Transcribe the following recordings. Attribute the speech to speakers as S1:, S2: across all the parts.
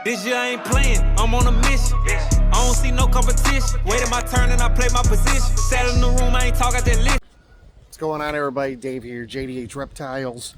S1: This year I ain't playing, I'm on a mission. I don't see no competition. Waiting my turn and I play my position. Sat in the room, I ain't talk, I just listen.
S2: What's going on, everybody? Dave here, JDH Reptiles.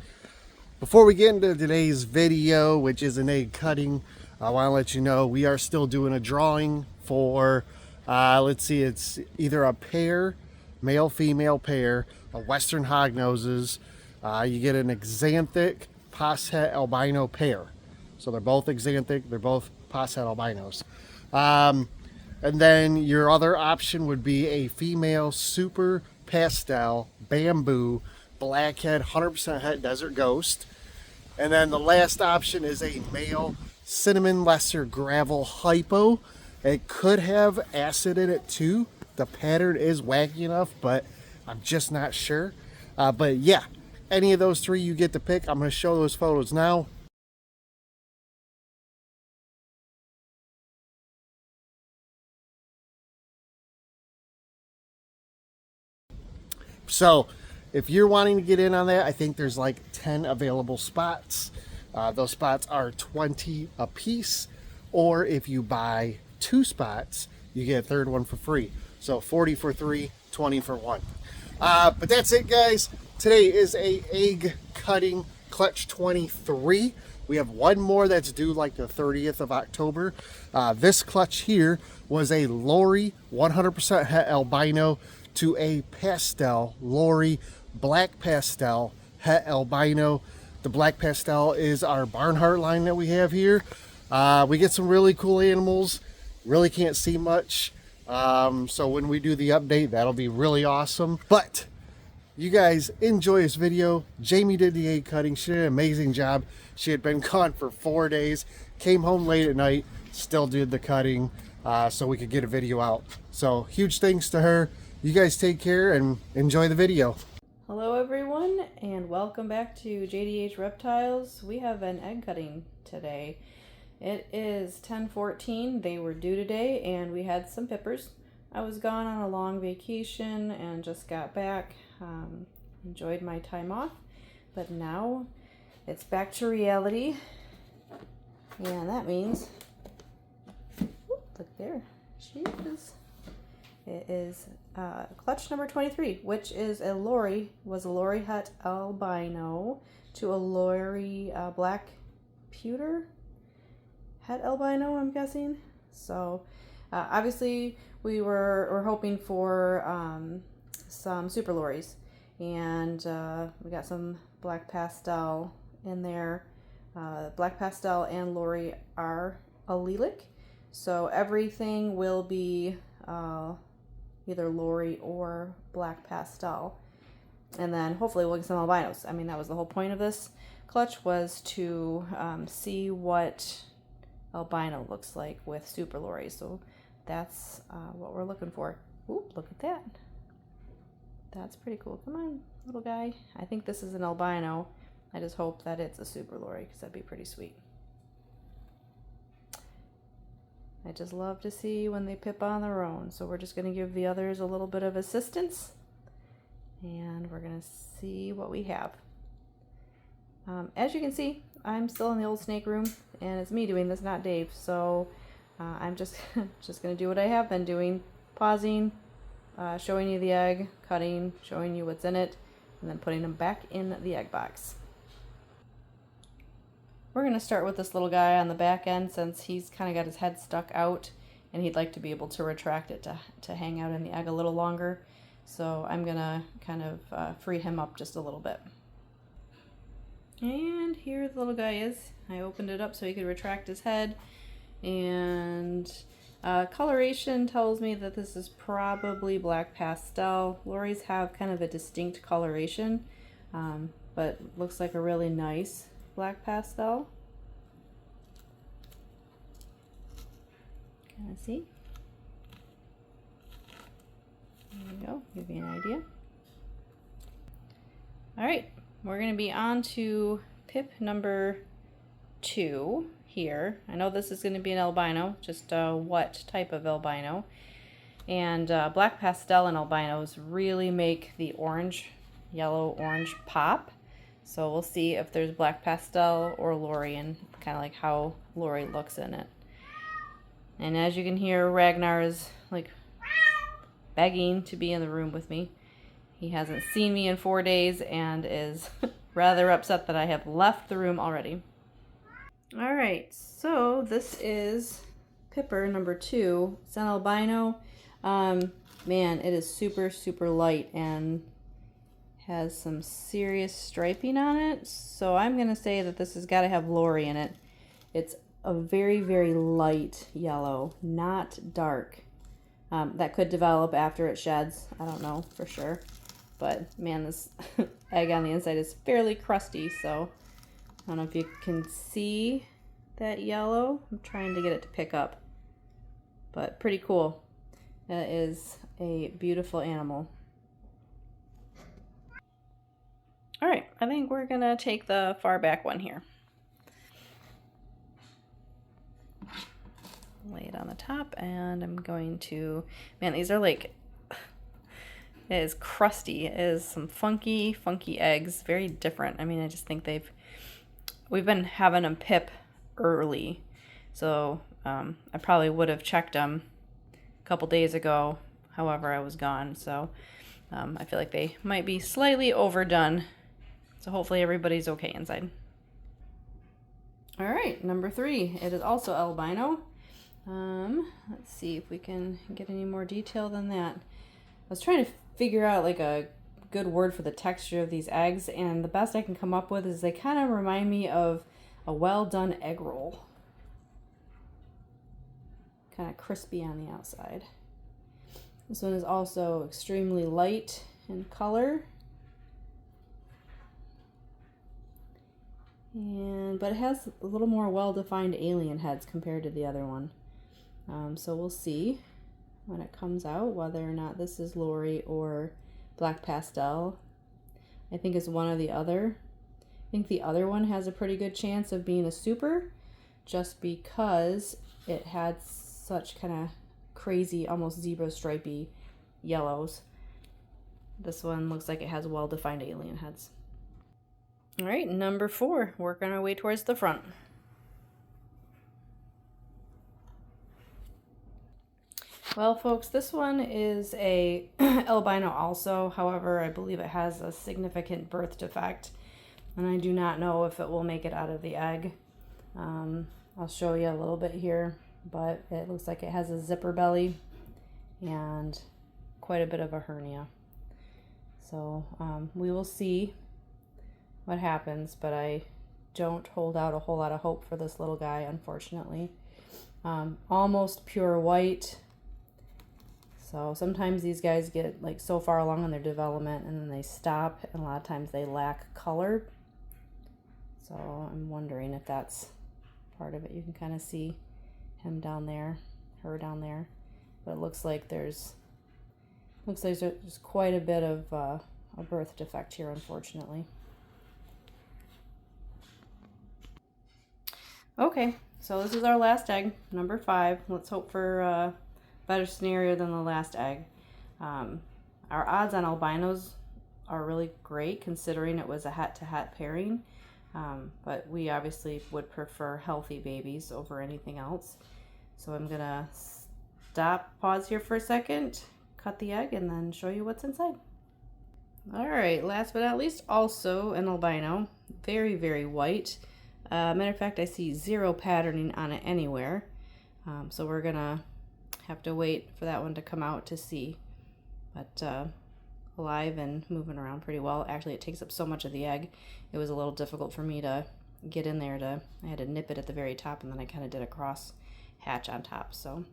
S2: Before we get into today's video, which is an egg cutting, I want to let you know we are still doing a drawing for, let's see, it's either a pair, male-female pair, of Western Hognoses. You get an Xanthic Posset albino pair. So they're both Xanthic, they're both Posset albinos. And then your other option would be a female super pastel bamboo blackhead 100% het desert ghost. And then the last option is a male cinnamon lesser gravel hypo. It could have acid in it too. The pattern is wacky enough, but I'm just not sure. But yeah, any of those three you get to pick. I'm going to show those photos now. So if you're wanting to get in on that, I think there's like 10 available spots. Those spots are 20 a piece, or if you buy 2 spots, you get a third one for free. So 40 for 3, 20 for 1. But that's it, guys. Today is a egg cutting clutch 23. We have one more that's due like the 30th of October. This clutch here was a Lori 100% het albino to a pastel Lori black pastel het albino. The black pastel is our Barnhart line that we have here. We get some really cool animals. Really can't see much. So when we do the update, that'll be really awesome. But you guys enjoy this video. Jamie did the egg cutting. She did an amazing job. She had been gone for 4 days, came home late at night, still did the cutting so we could get a video out. So huge thanks to her. You guys take care and enjoy the video.
S3: Hello everyone, and welcome back to JDH Reptiles. We have an egg cutting today. It is 10:14. They were due today and we had some pippers. I was gone on a long vacation and just got back. Enjoyed my time off, but now it's back to reality. And that means, look there, she is. It is clutch number 23, which is was a Lori het albino to a Lori black pewter het albino, I'm guessing. So obviously we were hoping for some super Loris, and we got some black pastel in there. Black pastel and Lori are allelic, so everything will be either Lori or black pastel, and then hopefully we'll get some albinos. I mean, that was the whole point of this clutch, was to see what albino looks like with super Lori. So that's what we're looking for. Ooh, look at that. That's pretty cool. Come on, little guy. I think this is an albino. I just hope that it's a super Lori, because that'd be pretty sweet. I just love to see when they pip on their own. So we're just going to give the others a little bit of assistance, and we're going to see what we have. As you can see, I'm still in the old snake room, and it's me doing this, not Dave. So I'm just going to do what I have been doing, pausing, showing you the egg, cutting, showing you what's in it, and then putting them back in the egg box. We're going to start with this little guy on the back end, since he's kind of got his head stuck out and he'd like to be able to retract it to hang out in the egg a little longer. So I'm going to kind of free him up just a little bit. And here the little guy is. I opened it up so he could retract his head, and coloration tells me that this is probably black pastel. Loris have kind of a distinct coloration, but looks like a really nice black pastel. Can I see? There we go, give you an idea. All right, we're going to be on to pip number 2 here. I know this is going to be an albino, just what type of albino. And black pastel and albinos really make the orange, yellow-orange pop. So we'll see if there's black pastel or Lori, and kind of like how Lori looks in it. And as you can hear, Ragnar is like begging to be in the room with me. He hasn't seen me in 4 days and is rather upset that I have left the room already. All right, so this is Pipper number 2. It's an albino. Man, it is super, super light and has some serious striping on it. So I'm going to say that this has got to have Lori in it. It's a very, very light yellow, not dark. That could develop after it sheds. I don't know for sure. But man, this egg on the inside is fairly crusty. So I don't know if you can see that yellow. I'm trying to get it to pick up. But pretty cool. That is a beautiful animal. All right, I think we're going to take the far back one here. Lay it on the top, and I'm going to, man, these are like, it is crusty. It is some funky eggs, very different. I mean, I just think we've been having them pip early, so I probably would have checked them a couple days ago, however I was gone, so I feel like they might be slightly overdone, so hopefully everybody's okay inside. All right, number 3, it is also albino. Let's see if we can get any more detail than that. I was trying to figure out like a good word for the texture of these eggs, and the best I can come up with is they kind of remind me of a well done egg roll. Kind of crispy on the outside. This one is also extremely light in color. But it has a little more well-defined alien heads compared to the other one. So we'll see when it comes out whether or not this is Lori or black pastel. I think it's one or the other. I think the other one has a pretty good chance of being a super, just because it had such kind of crazy, almost zebra stripy yellows. This one looks like it has well-defined alien heads. All right, number 4, working our way towards the front. Well, folks, this one is a albino also. However, I believe it has a significant birth defect, and I do not know if it will make it out of the egg. I'll show you a little bit here, but it looks like it has a zipper belly and quite a bit of a hernia. So we will see what happens, but I don't hold out a whole lot of hope for this little guy, unfortunately. Almost pure white. So sometimes these guys get like so far along in their development and then they stop, and a lot of times they lack color. So I'm wondering if that's part of it. You can kind of see him down there, her down there, but it looks like there's quite a bit of a birth defect here, unfortunately. Okay, so this is our last egg, number 5. Let's hope for a better scenario than the last egg. Our odds on albinos are really great, considering it was a hat-to-hat pairing, but we obviously would prefer healthy babies over anything else. So I'm gonna pause here for a second, cut the egg, and then show you what's inside. All right, last but not least, also an albino, very, very white. Matter of fact, I see 0 patterning on it anywhere. So we're gonna have to wait for that one to come out to see. But alive and moving around pretty well. Actually, it takes up so much of the egg. It was a little difficult for me to get in there. I had to nip it at the very top, and then I kind of did a cross hatch on top. So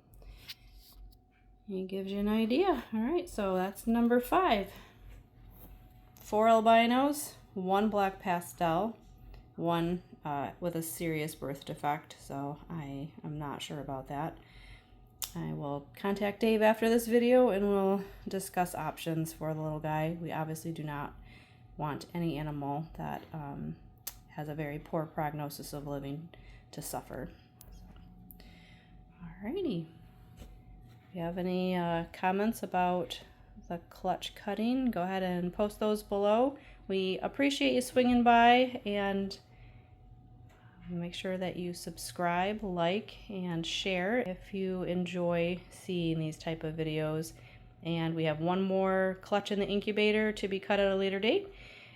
S3: it gives you an idea. All right, so that's number 5. 4 albinos, 1 black pastel, 1 with a serious birth defect, so I am not sure about that. I will contact Dave after this video and we'll discuss options for the little guy. We obviously do not want any animal that has a very poor prognosis of living to suffer. Alrighty. If you have any comments about the clutch cutting, go ahead and post those below, We appreciate you swinging by, and make sure that you subscribe, like, and share if you enjoy seeing these type of videos. And we have one more clutch in the incubator to be cut at a later date,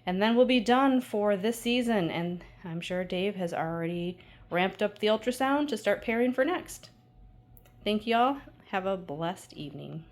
S3: and then we'll be done for this season. And I'm sure Dave has already ramped up the ultrasound to start pairing for next. Thank y'all. Have a blessed evening.